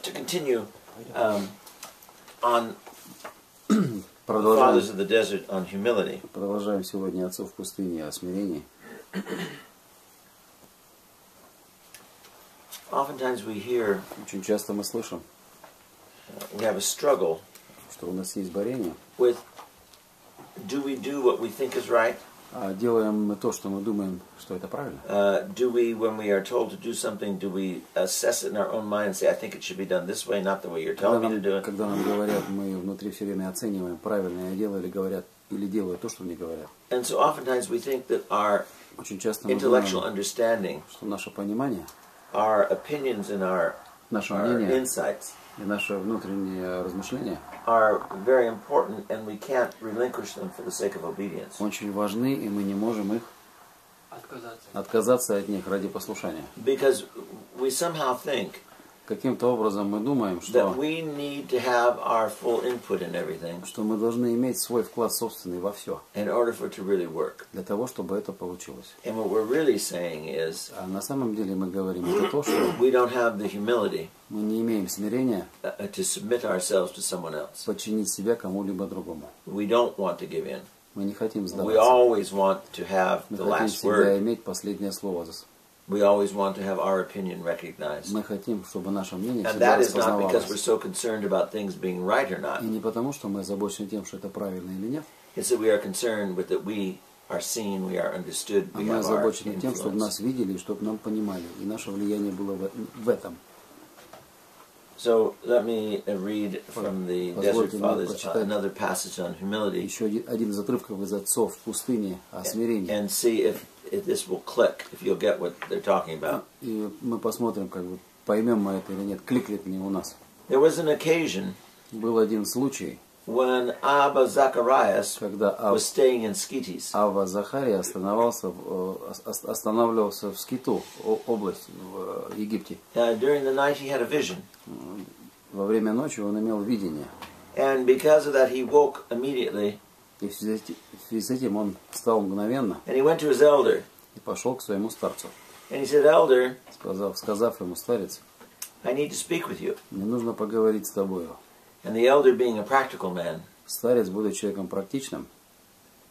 to continue on Fathers of the Desert on humility. Продолжаем сегодня отцов пустыни о смирении. Oftentimes we hear, очень часто мы слышим, we have a struggle, что у нас есть борение. With do we do what we think is right? Делаем мы то, что мы думаем, что это правильно. Do we, when we are told to do something, do we assess it in our own mind and say, I think it should be done this way, not the way you're telling me to do it? Когда нам говорят, мы внутри все время оцениваем, правильно я делаю или говорят, или делаю то, что мне говорят. And so oftentimes we think that our intellectual understanding, что наше понимание, our opinions and our insights, и наши внутренние размышления are very important, and we can't relinquish them for the sake of obedience. Очень важны, и мы не можем их отказаться от них ради послушания. Because we somehow think каким-то образом мы думаем, что that we need to have our full input in everything, что мы должны иметь свой вклад собственный во все, in order for it to really work. Для того, чтобы это получилось. And what we're really saying is, на самом деле мы говорим это то, что we don't have the humility, мы не имеем смирения to submit ourselves to someone else. Подчинить себя кому-либо другому. We don't want to give in. Мы не хотим сдаваться. We always want to have the мы last хотим word. всегда иметь последнее слово. We always want to have our opinion recognized. Мы хотим, чтобы наше мнение And всегда that is not because распознавалось. we're so concerned about things being right or not. И не потому, что мы озабочены тем, что это правильно или нет. It's that we are concerned with that we are seen, we are understood, we мы have our озабочены тем, чтобы influence. нас видели и чтобы нам понимали. И наше влияние было в этом. So let me read from the Desert Fathers another passage on humility. Еще один из отрывков из отцов в пустыне о смирении. And see if this will click, if you'll get what they're talking about. И мы посмотрим, как бы поймем мы это или нет, кликнет ли у нас. There was an occasion был один случай, when Abba Zacharias когда was staying in Skitis. Авва Захария останавливался в Скиту, область в Египте. During the night he had a vision. Во время ночи он имел видение. And because of that he woke immediately. И в связи с этим он встал мгновенно. And he went to his elder. И пошел к своему старцу. And he said, Elder, сказав ему, старец, I need to speak with you. Мне нужно поговорить с тобою. And the elder, being a practical man, старец, будучи человеком практичным,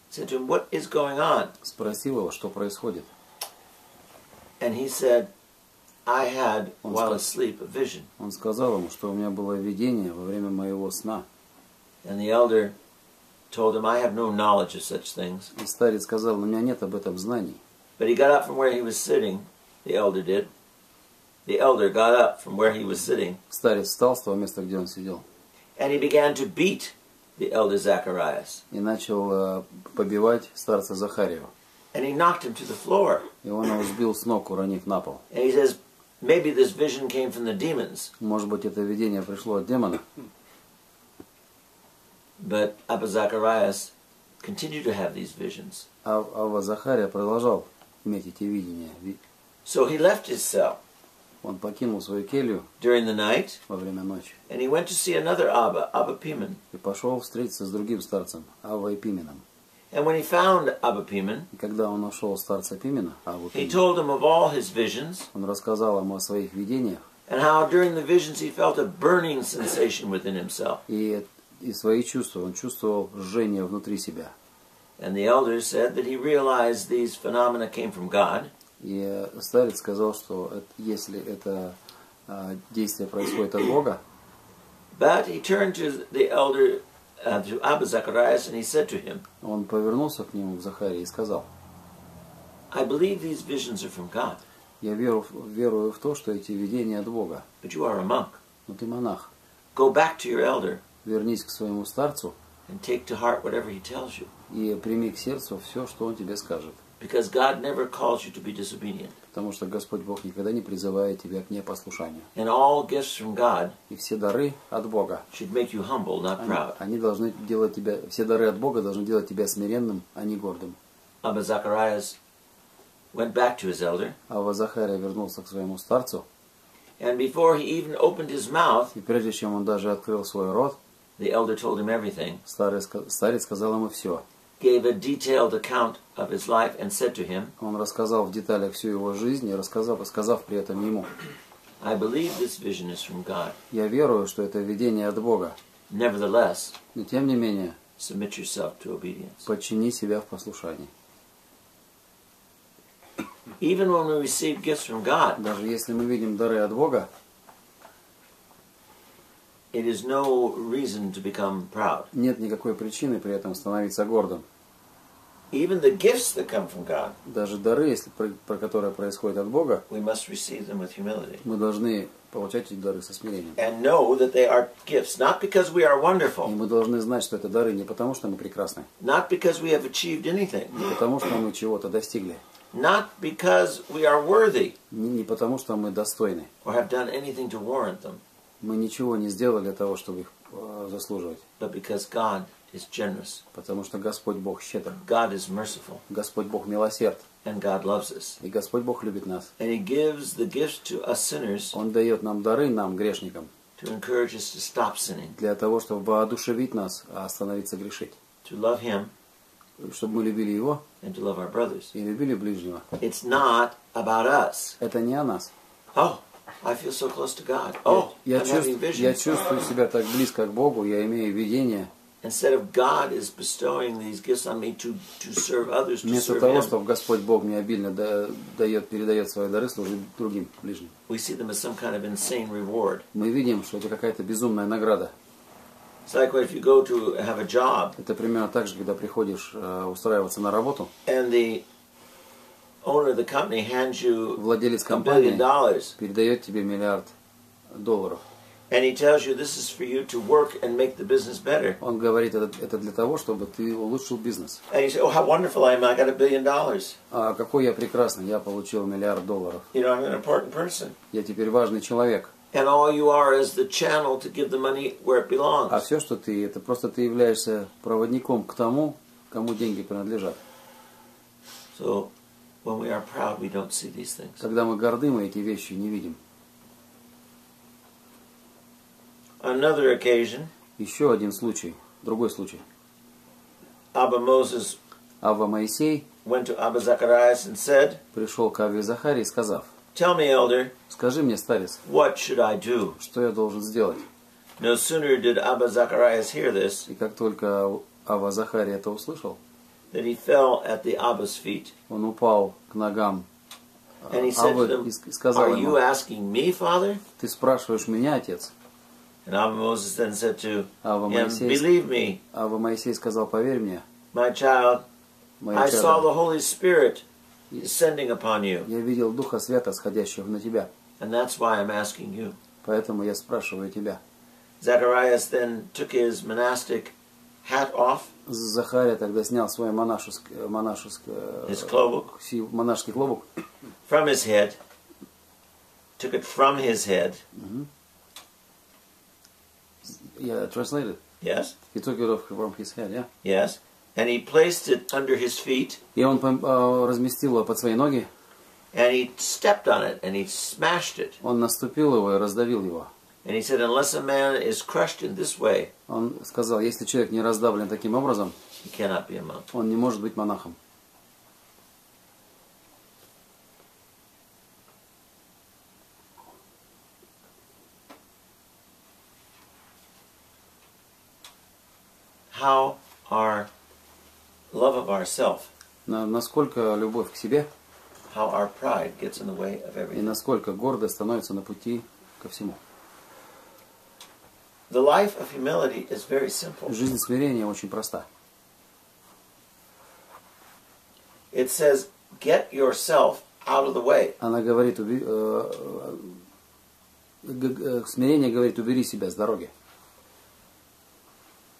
said to him, what is going on? Спросил его, что происходит. And he said, I had, while asleep, a vision. Он сказал ему, что у меня было видение во время моего сна. And the elder told him, I have no knowledge of such things. И старец сказал, у меня нет об этом знаний. But he got up from where he was sitting, the elder did. The elder got up from where he was sitting. Старец встал с того места, где он сидел. And he began to beat the elder Zacharias. И начал побивать старца Захарию. And he knocked him to the floor. И он его сбил с ног, уронив на пол. And he says, maybe this vision came from the demons. Может быть, это видение пришло от демона. But Abba Zacharias continued to have these visions. Авва Захария продолжал иметь эти видения. So he left his cell. Он покинул свою келью during the night, во время ночи. And he went to see another Abba, Abba Piman. И пошел встретиться с другим старцем, Аввой Пименом. And when he found Abba Piman, и когда он нашел старца Пимена, he told him of all his visions. Он рассказал ему о своих видениях. And how during the visions he felt a burning sensation within himself. И свои чувства, он чувствовал жжение внутри себя. And the elder said that he realized these phenomena came from God. И старец сказал, что если это действие происходит от Бога, but he turned to the elder, to Abba Zacharias, and he said to him, он повернулся к нему, к Захарии, и сказал, I believe these visions are from God. Я верую в то, что эти видения от Бога. But you are a monk. Но ты монах. Go back to your elder. Вернись к своему старцу. And take to heart whatever he tells you. И прими к сердцу все, что он тебе скажет. Because God never calls you to be disobedient. Потому что Господь Бог никогда не призывает тебя к непослушанию. And all gifts from God и все дары от Бога should make you humble, not proud. Они должны делать тебя, все дары от Бога должны делать тебя смиренным, а не гордым. Abba Zacharias went back to his elder. Авва Захария вернулся к своему старцу. And before he even opened his mouth, и прежде чем он даже открыл свой рот, the elder told him everything. Старец сказал ему все. Gave a detailed account of his life and said to him, он рассказал в деталях всю его жизнь, и сказав при этом ему, I believe this vision is from God. Я верую, что это видение от Бога. Nevertheless, Но тем не менее, submit yourself to obedience. подчини себя в послушании. Even when we receive gifts from God, Даже если мы видим дары от Бога, it is no reason to become proud. нет никакой причины при этом становиться гордым. Even the gifts that come from God, Даже дары, если про которые происходят от Бога, we must receive them with humility. мы должны получать эти дары со смирением. And know that they are gifts, not because we are И wonderful, мы должны знать, что это дары не потому, что мы прекрасны, not because we have achieved anything, не потому, что мы чего-то достигли, not because we are worthy не потому, что мы достойны. or have done anything to warrant them, Мы ничего не сделали для того, чтобы их заслуживать. but because God is generous, Потому что Господь Бог щедр, God is merciful, Господь Бог милосерд, and God loves us. и Господь Бог любит нас. And He gives the gifts to us sinners Он дает нам дары, нам, грешникам, to encourage us to stop sinning, для того, чтобы воодушевить нас, а остановиться грешить. to love Him, Чтобы мы любили Его and to love our brothers. и любили ближнего. It's not about us. Это не о нас. Oh, I feel so close to God. Oh, Я I'm having visions. чувствую себя так близко к Богу, я имею видение. Instead of God is bestowing these gifts on me to serve others, to Вместо serve того, Him, чтобы Господь Бог мне обильно передает свои дары служить другим ближним. we see them as some kind of insane reward. Мы видим, что это какая-то безумная награда. It's like if you go to have a job Это примерно так же, когда приходишь устраиваться на работу, and the owner of the company hands you владелец $1 компании billion передает тебе $1 миллиард. and he tells you this is for you to work and make the business better. Он говорит, это для того, чтобы ты улучшил бизнес. And you say, oh, how wonderful I am, I got $1 billion. А какой я прекрасный, я получил $1 миллиард. You know, I'm an important person. Я теперь важный человек. And all you are is the channel to give the money where it belongs. А все, что ты, это просто ты являешься проводником к тому, кому деньги принадлежат. So, when we are proud, we don't see these things. Когда мы горды, мы эти вещи не видим. Another occasion, Еще один случай, другой случай. Abba Moses Авва Моисей went to Abba Zacharias and said, пришел к Авве Захарии, сказав: tell me, elder, «Скажи мне, старец, what should I do? что я должен сделать?» No sooner did Abba Zacharias hear this, И как только Авва Захарий это услышал, that he fell at the Abba's feet. он упал к ногам And he said to Аввы them, и сказал are you ему: asking me, Father? «Ты спрашиваешь меня, отец?» And Abba Moses then said to Авва him, Моисей, believe me, Авва Моисей сказал: «Поверь мне, my child, мое I saw чадо, the Holy Spirit descending upon you, я видел Духа Свята, сходящего на тебя, and that's why I'm asking you.» поэтому я спрашиваю тебя. Zacharias then took his monastic hat off, Захария тогда снял свой монашеский his cloak, клобук from his head, took it from his head, Я translated. yes, He took it off from his head, yeah? yes, and he placed it under his feet, И он разместил его под свои ноги, and he stepped on it, and he smashed it. он наступил его и раздавил его. And he said, unless a man is crushed in this way, Он сказал: если человек не раздавлен таким образом, he cannot be a monk. он не может быть монахом. How our love of ourself, Насколько любовь к себе how our pride gets in the way of и everything. насколько гордость становится на пути ко всему. The life of humility is very simple. Жизнь смирения очень проста. It says, get yourself out of the way. Она говорит, смирение говорит: убери себя с дороги.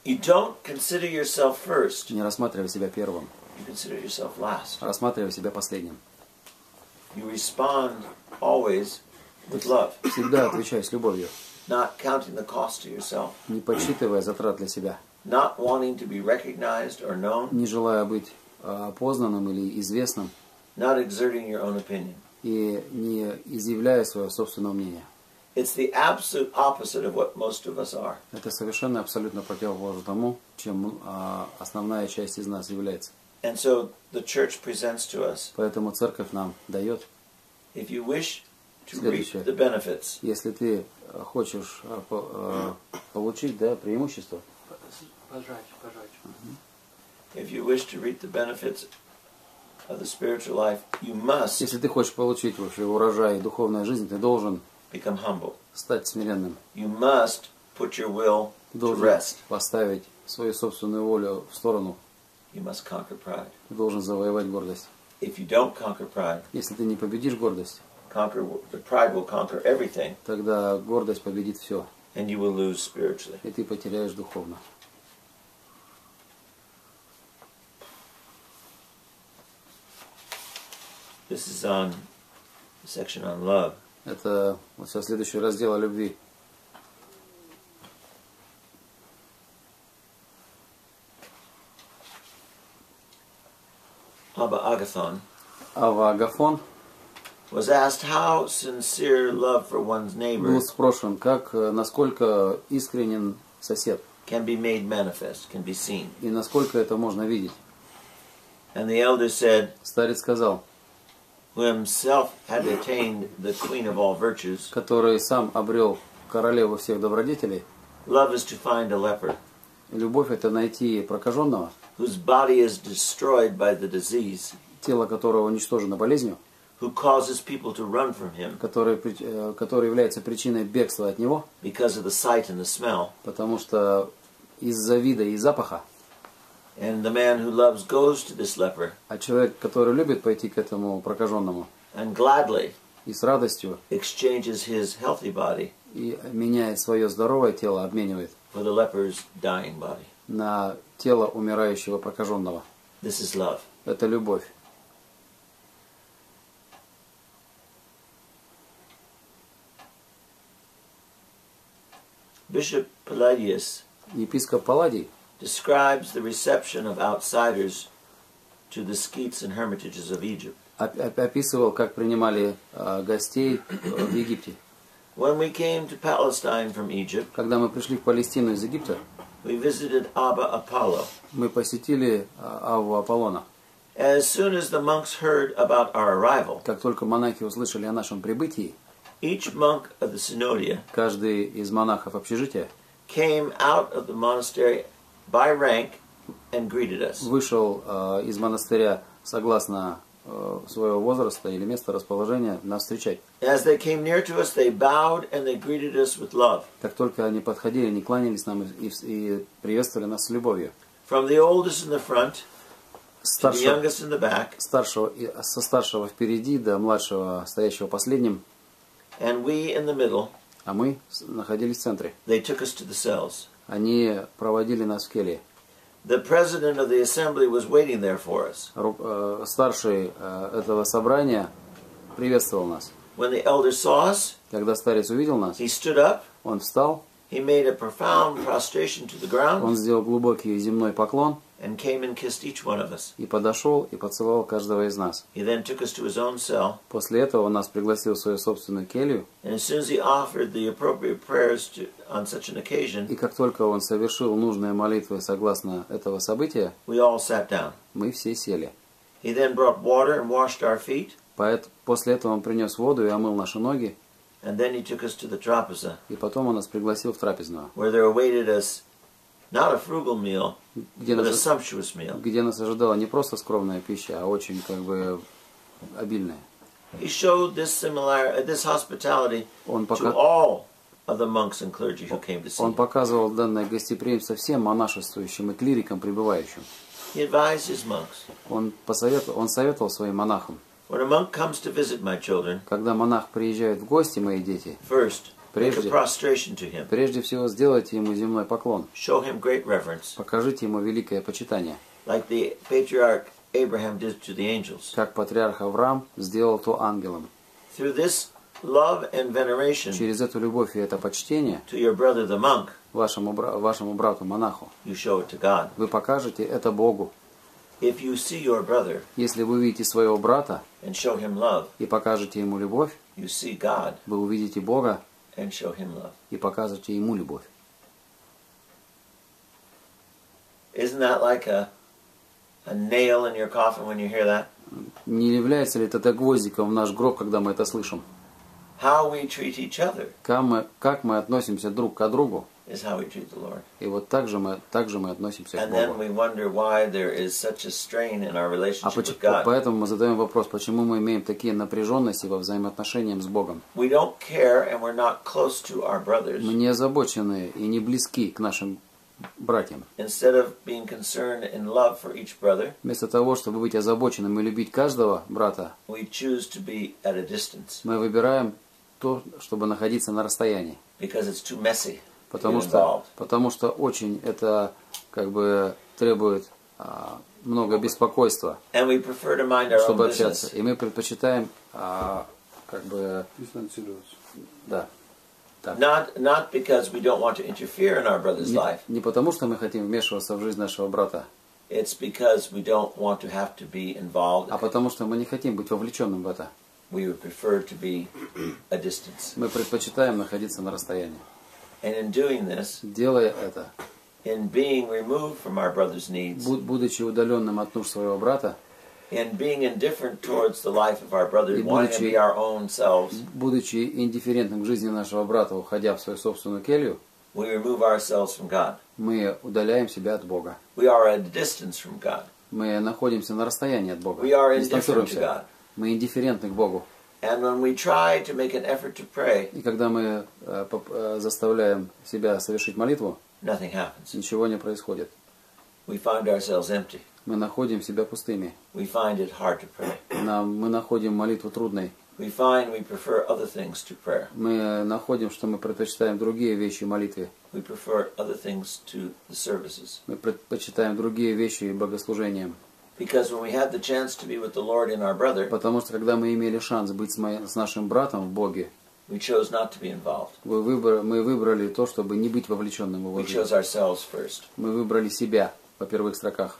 You don't consider yourself first. Не рассматривай себя первым, You consider yourself last. рассматривай себя последним. You respond always with love, Всегда отвечай с любовью, not counting the cost to yourself, не подсчитывая затрат для себя, not wanting to be recognized or known, не желая быть опознанным или известным, not exerting your own opinion. и не изъявляя свое собственное мнение. It's the absolute opposite of what most of us are. Это совершенно абсолютно противоположно тому, чем основная часть из нас является. And so the church presents to us, Поэтому церковь нам дает: if you wish to reap the benefits. Если ты хочешь получить, да, преимущество. If you wish to reap the benefits of the spiritual life, you must Если ты хочешь получить вообще урожай духовной жизни, ты должен become humble. стать смиренным. You must put your will Ты to должен rest. поставить свою собственную волю в сторону. You must conquer pride. Ты должен завоевать гордость. If you don't conquer pride, Если ты не победишь гордость, the pride will conquer everything, тогда гордость победит все. and you will lose spiritually. И ты потеряешь духовно. This is on the section on love. Это вот сейчас следующий раздел о любви. Abba Agathon Ава Агафон was asked how sincere love for one's neighbor был спрошен, насколько искренен сосед can be made manifest, can be seen. и насколько это можно видеть. And the elder said, Старец сказал, who himself had attained the queen of all virtues, который сам обрел королеву всех добродетелей, love is to find a leper любовь это найти прокаженного, whose body is destroyed by the disease, тело которого уничтожено болезнью, who causes people to run from him который является причиной бегства от него, because of the sight and the smell. потому что из-за вида и запаха. And the man who loves goes to this leper А человек, который любит пойти к этому прокаженному and gladly и с радостью exchanges his healthy body и меняет свое здоровое тело, обменивает for the leper's dying body. на тело умирающего прокаженного. This is love. Это любовь. Bishop Palladius Епископ Палладий describes the reception of outsiders to the skeets and hermitages of Egypt. описывал, как принимали гостей в Египте. When we came to Palestine from Egypt, Когда мы пришли в Палестину из Египта, we visited Abba Apollo. мы посетили Авву Аполлона. As soon as the monks heard about our arrival, Как только монахи услышали о нашем прибытии, each monk of the Synodia каждый из монахов общежития came out of the monastery by rank and greeted us. вышел из монастыря согласно своего возраста или места расположения нас встречать. As they came near to us, they bowed and they greeted us with love. Как только они подходили, они кланялись нам и приветствовали нас с любовью. From the oldest in the front to the youngest in the back, Со старшего впереди до младшего, стоящего последним, and we in the middle, а мы находились в центре. they took us to the cells. Они проводили нас в келье. The president of the assembly was waiting there for us. Старший этого собрания приветствовал нас. When the elder saw us, Когда старец увидел нас, he stood up, он встал, he made a profound prostration to the ground, он сделал глубокий земной поклон and came and kissed each one of us. и подошел и поцеловал каждого из нас. He then took us to his own cell, После этого он нас пригласил в свою собственную келью, and as soon as he offered the appropriate prayers on such an occasion, и как только он совершил нужные молитвы согласно этого события, we all sat down. мы все сели. He then brought water and washed our feet, После этого он принес воду и омыл наши ноги, and then he took us to the trapeza, и потом он нас пригласил в трапезную, where there awaited us not a frugal meal, где but a нас, sumptuous meal. где нас ожидала не просто скромная пища, а очень обильная. He showed this hospitality Он to all of the monks and clergy who came to see Он him. показывал данное гостеприимство всем монашествующим и клирикам, пребывающим. He advised his monks, Он советовал своим монахам, when a monk comes to visit my children, когда монах приезжает в гости, мои дети, first, make a prostration to him. прежде всего сделайте ему земной поклон, Show him great reverence, покажите ему великое почитание, like the patriarch Abraham did to the angels. как патриарх Авраам сделал то ангелам. Through this love and veneration Через эту любовь и это почтение to your brother the monk, вашему брату-монаху you show it to God. вы покажете это Богу. If you see your brother Если вы увидите своего брата and show him love, и покажете ему любовь, you see God вы увидите Бога and show him love. и покажете ему любовь. Isn't that like a nail in your coffin when you hear that? Не является ли это гвоздиком в наш гроб, когда мы это слышим? How we treat each other как мы относимся друг к другу, is how we treat the Lord. и вот так же мы относимся к And then Богу. we wonder why there is such a strain in our relationship with God. Поэтому мы задаем вопрос, почему мы имеем такие напряженности во взаимоотношениях с Богом. We don't care and we're not close to our brothers. Мы не озабочены и не близки к нашим братьям. Instead of being concerned in love for each brother, Вместо того, чтобы быть озабоченным и любить каждого брата, we choose to be at a distance мы выбираем то, чтобы находиться на расстоянии. because it's too messy. Потому что очень это как бы требует много беспокойства, And we prefer to mind our own чтобы общаться. business. И мы предпочитаем как бы да. Так. Not because we don't want to interfere in our brother's life. Не потому, что мы хотим вмешиваться в жизнь нашего брата, It's because we don't want to have to be involved. а потому что мы не хотим быть вовлеченным в это. We would prefer to be a distance. Мы предпочитаем находиться на расстоянии. And in doing this, Делая это, in being removed from our brother's needs, будучи удаленным от нужд своего брата, in being indifferent towards the life of our brother, wanting to be our own selves, будучи индифферентным к жизни нашего брата, уходя в свою собственную келью, we remove ourselves from God. мы удаляем себя от Бога. We are at a distance from God. Мы находимся на расстоянии от Бога. We are indifferent to Дистанцируемся. God. Мы индифферентны к Богу. And when we try to make an effort to pray, И когда мы заставляем себя совершить молитву, nothing happens. ничего не происходит. We find ourselves empty. Мы находим себя пустыми. We find it hard to pray. Мы находим молитву трудной. We find we prefer other things to prayer. Мы находим, что мы предпочитаем другие вещи молитве. We prefer other things to the services. Мы предпочитаем другие вещи богослужениям. Because when we had the chance to be with the Lord and our brother, Потому что когда мы имели шанс быть с нашим братом в Боге, we chose not to be involved. мы выбрали то, чтобы не быть вовлеченным в его We жизнь. chose ourselves first. Мы выбрали себя по первых строках.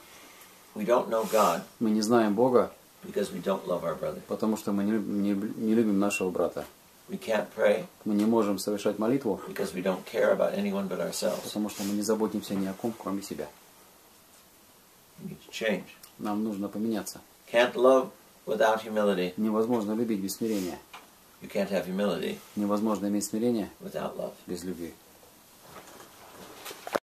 We don't know God Мы не знаем Бога, because we don't love our brother. потому что мы не любим нашего брата. We can't pray Мы не можем совершать молитву, because we don't care about anyone but ourselves. потому что мы не заботимся ни о ком, кроме себя. We need to change. Нам нужно поменяться. Can't love without humility. Невозможно любить без смирения. You can't have humility Невозможно иметь смирение without love. без любви.